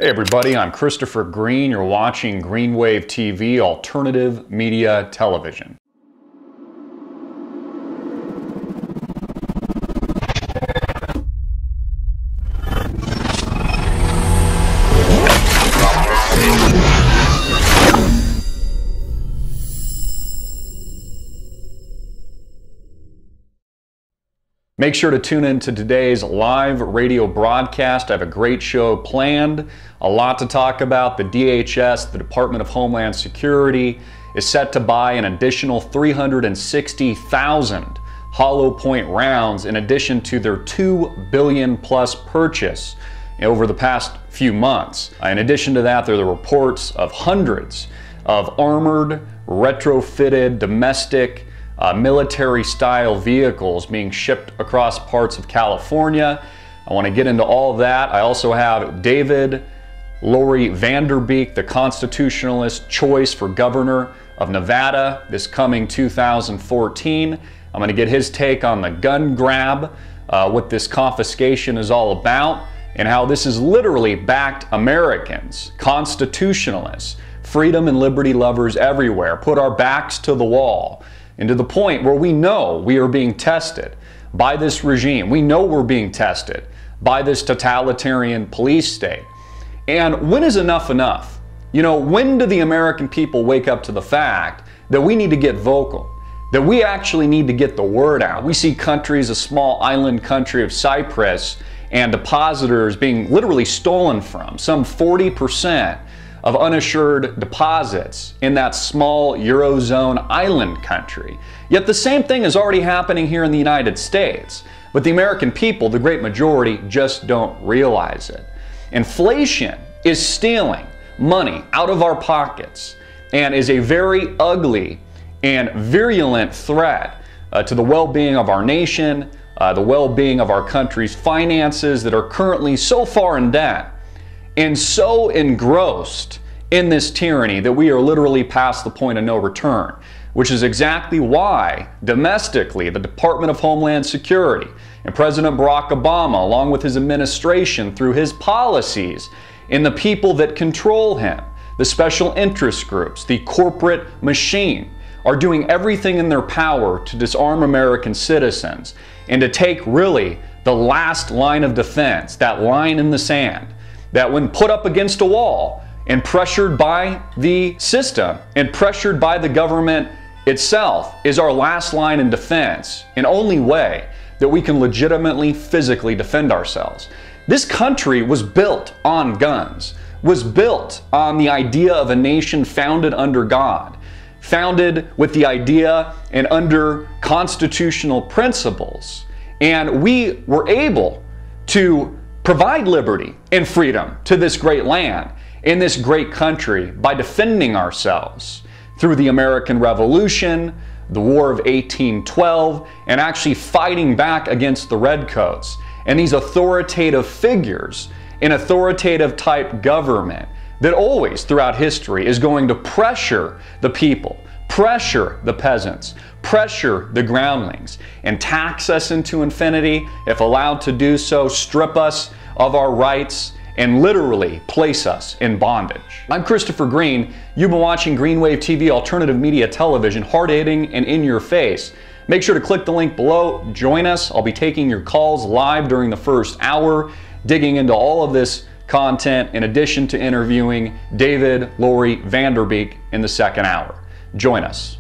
Hey everybody, I'm Christopher Green. You're watching Greenwave TV, alternative media television. Make sure to tune in to today's live radio broadcast. I have a great show planned, a lot to talk about. The DHS, the Department of Homeland Security, is set to buy an additional 360,000 hollow point rounds in addition to their $2 billion plus purchase over the past few months. In addition to that, there are the reports of hundreds of armored, retrofitted, domestic military-style vehicles being shipped across parts of California. I want to get into all of that. I also have David Lori Vanderbeek, the constitutionalist choice for governor of Nevada this coming 2014. I'm going to get his take on the gun grab, what this confiscation is all about, and how this has literally backed Americans, constitutionalists, freedom and liberty lovers everywhere, put our backs to the wall, and to the point where we know we are being tested by this regime. We know we're being tested by this totalitarian police state. And when is enough enough? You know, when do the American people wake up to the fact that we need to get vocal, that we actually need to get the word out? We see countries, a small island country of Cyprus, and depositors being literally stolen from, some 40% of unassured deposits in that small Eurozone island country. Yet the same thing is already happening here in the United States. But the American people, the great majority, just don't realize it. Inflation is stealing money out of our pockets and is a very ugly and virulent threat to the well-being of our nation, the well-being of our country's finances that are currently so far in debt and so engrossed in this tyranny that we are literally past the point of no return, which is exactly why domestically the Department of Homeland Security and President Barack Obama, along with his administration through his policies and the people that control him, the special interest groups, the corporate machine, are doing everything in their power to disarm American citizens and to take really the last line of defense, that line in the sand, that when put up against a wall and pressured by the system and pressured by the government itself is our last line in defense and only way that we can legitimately physically defend ourselves. This country was built on guns, was built on the idea of a nation founded under God, founded with the idea and under constitutional principles. And we were able to provide liberty and freedom to this great land, in this great country, by defending ourselves through the American Revolution, the War of 1812, and actually fighting back against the Redcoats and these authoritative figures in authoritative type government that always throughout history is going to pressure the people, pressure the peasants, pressure the groundlings, and tax us into infinity, if allowed to do so, strip us of our rights, and literally place us in bondage. I'm Christopher Green. You've been watching Greenwave TV, alternative media television, hard-hitting and in your face. Make sure to click the link below. Join us. I'll be taking your calls live during the first hour, digging into all of this content in addition to interviewing David Lori Vanderbeek in the second hour. Join us.